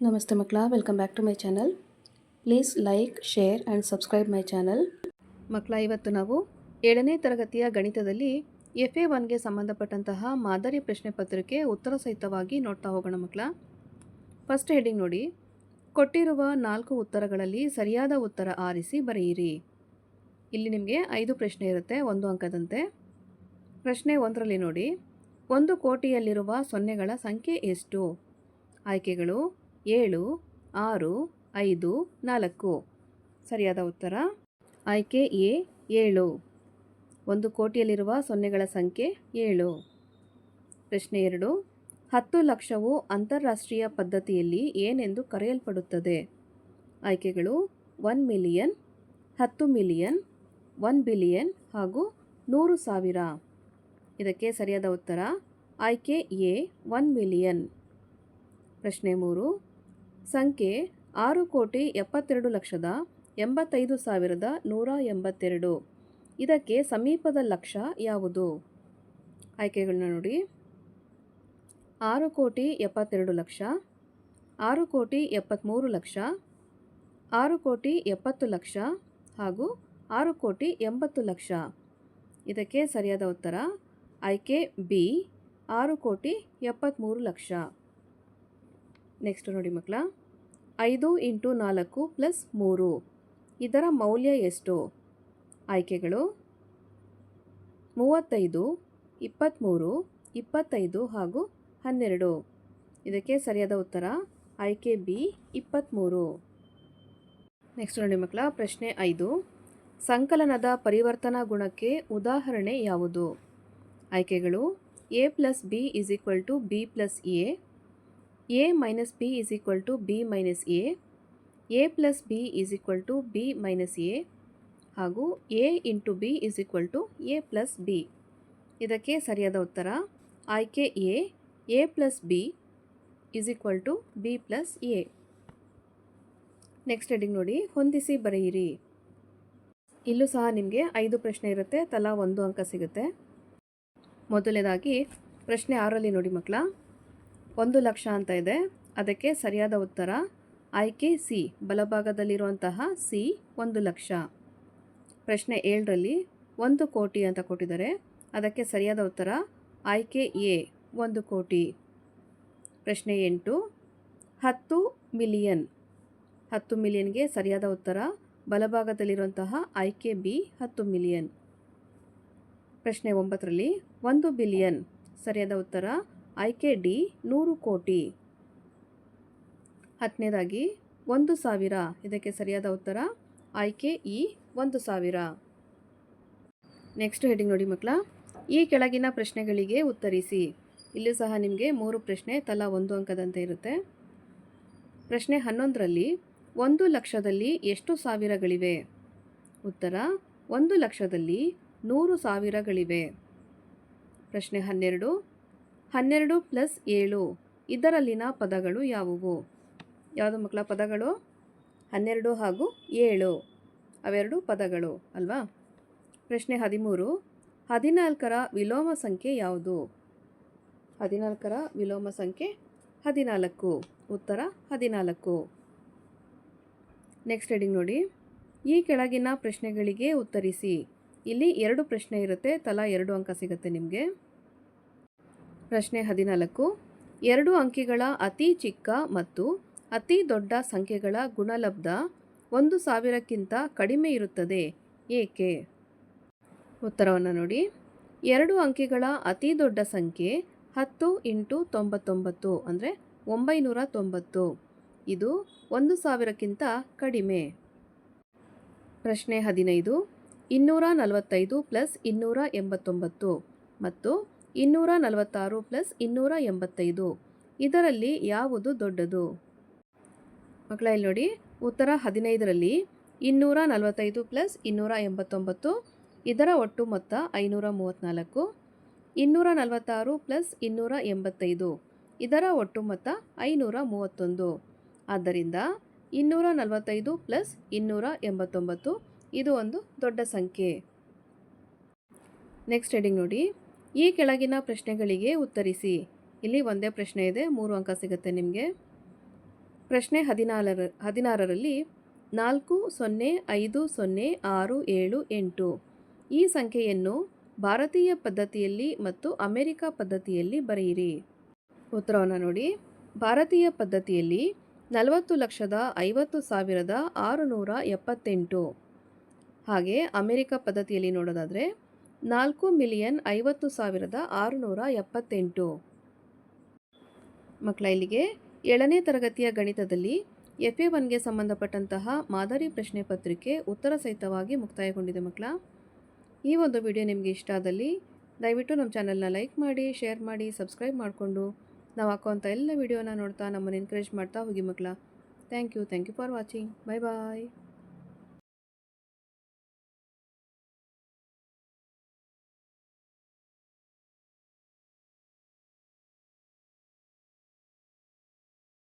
ನಮಸ್ತೆ ಮಕ್ಕಳ, welcome back to my channel. Please like, share and subscribe my channel. ಮಕ್ಕಳ, ಇವತ್ತು ನಾವು 7ನೇ ತರಗತಿಯ ಗಣಿತದಲ್ಲಿ FA1ಗೆ ಸಂಬಂಧಪಟ್ಟಂತಹ ಮಾದರಿ ಪ್ರಶ್ನೆ ಪತ್ರಿಕೆ ಉತ್ತರ ಸಹಿತವಾಗಿ ನೋಡ್ತಾ ಹೋಗೋಣ ಮಕ್ಕಳ. ಫಸ್ಟ್ ಹೆಡಿಂಗ್ ನೋಡಿ, ಕೊಟ್ಟಿರುವ 4 ಉತ್ತರಗಳಲ್ಲಿ ಸರಿಯಾದ ಉತ್ತರ ಆರಿಸಿ ಬರೆಯಿರಿ. ಇಲ್ಲಿ ನಿಮಗೆ 5 ಪ್ರಶ್ನೆ ಇರುತ್ತೆ, 1 ಅಂಕದಂತೆ. ಪ್ರಶ್ನೆ 1ರಲ್ಲಿ ನೋಡಿ, 1 ಕೋಟಿಯಲ್ಲಿರುವ ಸೊನ್ನೆಗಳ ಸಂಖ್ಯೆ ಎಷ್ಟು? ಆಯ್ಕೆಗಳು 7, 6, 5, 4. ಸರಿಯಾದ ಉತ್ತರ ಆಯ್ಕೆ ಎ 7. 1 ಕೋಟಿಯಲ್ಲಿರುವ ಸೊನ್ನೆಗಳ ಸಂಖ್ಯೆ 7. ಪ್ರಶ್ನೆ 2, 10 ಲಕ್ಷವು ಅಂತಾರಾಷ್ಟ್ರೀಯ ಪದ್ಧತಿಯಲ್ಲಿ ಏನೆಂದು ಕರೆಯಲ್ಪಡುತ್ತದೆ? ಆಯ್ಕೆಗಳು 1 ಮಿಲಿಯನ್, 10 ಮಿಲಿಯನ್, 1 ಬಿಲಿಯನ್ ಹಾಗೂ 100,000. ಇದಕ್ಕೆ ಸರಿಯಾದ ಉತ್ತರ ಆಯ್ಕೆ ಎ 1 ಮಿಲಿಯನ್. ಪ್ರಶ್ನೆ 3, ಸಂಖ್ಯೆ 6,72,85,182. ಇದಕ್ಕೆ ಸಮೀಪದ ಲಕ್ಷ ಯಾವುದು? ಆಯ್ಕೆಗಳನ್ನ ನೋಡಿ, 6,72,00,000, 6,73,00,000, 6,70,00,000 ಹಾಗೂ 6,80,00,000. ಇದಕ್ಕೆ ಸರಿಯಾದ ಉತ್ತರ ಆಯ್ಕೆ ಬಿ 6,73,00,000. ನೆಕ್ಸ್ಟ್ ನೋಡಿ ಮಕ್ಕಳ, 5 × 4 + 3. ಇದರ ಮೌಲ್ಯ ಎಷ್ಟು? ಆಯ್ಕೆಗಳು 35, 23, 25 ಹಾಗೂ 12. ಇದಕ್ಕೆ ಸರಿಯಾದ ಉತ್ತರ ಆಯ್ಕೆ ಬಿ 23. ನೆಕ್ಸ್ಟ್ ನೋಡಿ ಮಕ್ಕಳ, ಪ್ರಶ್ನೆ 5, ಸಂಕಲನದ ಪರಿವರ್ತನಾ ಗುಣಕ್ಕೆ ಉದಾಹರಣೆ ಯಾವುದು? ಆಯ್ಕೆಗಳು a + b = b + a, a - b = b - a, a + b = b - a ಹಾಗೂ a × b = a + b. ಇದಕ್ಕೆ ಸರಿಯಾದ ಉತ್ತರ ಆಯ್ಕೆ A + b = b + a. Next heading ನೋಡಿ, ಹೊಂದಿಸಿ ಬರೆಯಿರಿ. ಇಲ್ಲೂ ಸಹ ನಿಮಗೆ 5 ಪ್ರಶ್ನೆ ಇರುತ್ತೆ, ತಲಾ 1 ಅಂಕ ಸಿಗುತ್ತೆ. ಮೊದಲನೇದಾಗಿ ಪ್ರಶ್ನೆ 6ರಲ್ಲಿ ನೋಡಿ ಮಕ್ಕಳ, 1 ಲಕ್ಷ ಅಂತ ಇದೆ. ಅದಕ್ಕೆ ಸರಿಯಾದ ಉತ್ತರ ಆಯ್ಕೆ ಸಿ, ಬಲಭಾಗದಲ್ಲಿರುವಂತಹ ಸಿ 1 ಲಕ್ಷ. ಪ್ರಶ್ನೆ 7ರಲ್ಲಿ 1 ಕೋಟಿ ಅಂತ ಕೊಟ್ಟಿದ್ದಾರೆ. ಅದಕ್ಕೆ ಸರಿಯಾದ ಉತ್ತರ ಆಯ್ಕೆ ಎ 1 ಕೋಟಿ. ಪ್ರಶ್ನೆ 8, 10 ಮಿಲಿಯನ್. 10 ಮಿಲಿಯನ್ಗೆ ಸರಿಯಾದ ಉತ್ತರ ಬಲಭಾಗದಲ್ಲಿರುವಂತಹ ಆಯ್ಕೆ ಬಿ 10 ಮಿಲಿಯನ್. ಪ್ರಶ್ನೆ 9ರಲ್ಲಿ 1 ಬಿಲಿಯನ್. ಸರಿಯಾದ ಉತ್ತರ ಆಯ್ಕೆ ಡಿ 100 ಕೋಟಿ. 10ನೇದಾಗಿ 1,000. ಇದಕ್ಕೆ ಸರಿಯಾದ ಉತ್ತರ ಆಯ್ಕೆ ಇ 1,000. ನೆಕ್ಸ್ಟ್ ಹೆಡಿಂಗ್ ನೋಡಿ ಮಕ್ಕಳ, ಈ ಕೆಳಗಿನ ಪ್ರಶ್ನೆಗಳಿಗೆ ಉತ್ತರಿಸಿ. ಇಲ್ಲೂ ಸಹ ನಿಮಗೆ 3 ಪ್ರಶ್ನೆ, ತಲಾ 1 ಅಂಕದಂತೆ ಇರುತ್ತೆ. ಪ್ರಶ್ನೆ 11ರಲ್ಲಿ 1 ಲಕ್ಷದಲ್ಲಿ ಎಷ್ಟು ಸಾವಿರಗಳಿವೆ? ಉತ್ತರ 1 ಲಕ್ಷದಲ್ಲಿ 100,000ಗಳಿವೆ. ಪ್ರಶ್ನೆ 12, 12 + 7 ಇದರಲ್ಲಿನ ಪದಗಳು ಯಾವುವು? ಯಾವುದು ಮಕ್ಕಳ ಪದಗಳು? 12 ಹಾಗೂ 7 ಅವೆರಡು ಪದಗಳು ಅಲ್ವಾ? ಪ್ರಶ್ನೆ 13, 14ರ ವಿಲೋಮ ಸಂಖ್ಯೆ ಯಾವುದು? 14ರ ವಿಲೋಮ ಸಂಖ್ಯೆ 14. ಉತ್ತರ 14. ನೆಕ್ಸ್ಟ್ ಹೆಡಿಂಗ್ ನೋಡಿ, ಈ ಕೆಳಗಿನ ಪ್ರಶ್ನೆಗಳಿಗೆ ಉತ್ತರಿಸಿ. ಇಲ್ಲಿ 2 ಪ್ರಶ್ನೆ ಇರುತ್ತೆ, ತಲಾ 2 ಅಂಕ ಸಿಗುತ್ತೆ ನಿಮಗೆ. ಪ್ರಶ್ನೆ 14, 2 ಅಂಕಿಗಳ ಅತಿ ಚಿಕ್ಕ ಮತ್ತು ಅತಿ ದೊಡ್ಡ ಸಂಖ್ಯೆಗಳ ಗುಣಲಬ್ಧ 1,000ಕ್ಕಿಂತ ಕಡಿಮೆ ಇರುತ್ತದೆ, ಏಕೆ? ಉತ್ತರವನ್ನು ನೋಡಿ, 2 ಅಂಕಿಗಳ ಅತಿ ದೊಡ್ಡ ಸಂಖ್ಯೆ 10 × 99 ಅಂದರೆ 990. ಇದು 1,000ಕ್ಕಿಂತ ಕಡಿಮೆ. ಪ್ರಶ್ನೆ 15, 245 + 289 ಮತ್ತು 246 + 285 ಇದರಲ್ಲಿ ಯಾವುದು ದೊಡ್ಡದು? ಮಕ್ಕಳ ಇಲ್ಲಿ ನೋಡಿ, ಉತ್ತರ 15ರಲ್ಲಿ 245 + 289 ಇದರ ಒಟ್ಟು ಮೊತ್ತ 534, 246 + 285 ಇದರ ಒಟ್ಟು ಮೊತ್ತ 531. ಆದ್ದರಿಂದ 245 + 289 ಇದು ಒಂದು ದೊಡ್ಡ ಸಂಖ್ಯೆ. ನೆಕ್ಸ್ಟ್ ಹೆಡಿಂಗ್ ನೋಡಿ, ಈ ಕೆಳಗಿನ ಪ್ರಶ್ನೆಗಳಿಗೆ ಉತ್ತರಿಸಿ. ಇಲ್ಲಿ ಒಂದೇ ಪ್ರಶ್ನೆ ಇದೆ, 3 ಅಂಕ ಸಿಗುತ್ತೆ ನಿಮಗೆ. ಪ್ರಶ್ನೆ 16ರಲ್ಲಿ 40506778 ಈ ಸಂಖ್ಯೆಯನ್ನು ಭಾರತೀಯ ಪದ್ಧತಿಯಲ್ಲಿ ಮತ್ತು ಅಮೆರಿಕ ಪದ್ಧತಿಯಲ್ಲಿ ಬರೆಯಿರಿ. ಉತ್ತರವನ್ನು ನೋಡಿ. ಭಾರತೀಯ ಪದ್ಧತಿಯಲ್ಲಿ 40,50,678. ಹಾಗೆ ಅಮೆರಿಕ ಪದ್ಧತಿಯಲ್ಲಿ ನೋಡೋದಾದರೆ 4,50,678. ಮಕ್ಕಳ ಇಲ್ಲಿಗೆ 7ನೇ ತರಗತಿಯ ಗಣಿತದಲ್ಲಿ FA1ಗೆ ಸಂಬಂಧಪಟ್ಟಂತಹ ಮಾದರಿ ಪ್ರಶ್ನೆ ಪತ್ರಿಕೆ ಉತ್ತರ ಸಹಿತವಾಗಿ ಮುಕ್ತಾಯಗೊಂಡಿದೆ ಮಕ್ಕಳ. ಈ ಒಂದು ವಿಡಿಯೋ ನಿಮಗೆ ಇಷ್ಟ ಆದಲ್ಲಿ ದಯವಿಟ್ಟು ನಮ್ಮ ಚಾನಲ್ನ ಲೈಕ್ ಮಾಡಿ, ಶೇರ್ ಮಾಡಿ, ಸಬ್ಸ್ಕ್ರೈಬ್ ಮಾಡಿಕೊಂಡು ನಾವು ಹಾಕುವಂಥ ಎಲ್ಲ ವಿಡಿಯೋನ ನೋಡ್ತಾ ನಮ್ಮನ್ನು ಎನ್ಕರೇಜ್ ಮಾಡ್ತಾ ಹೋಗಿ ಮಕ್ಕಳ. Thank you for watching. Bye bye.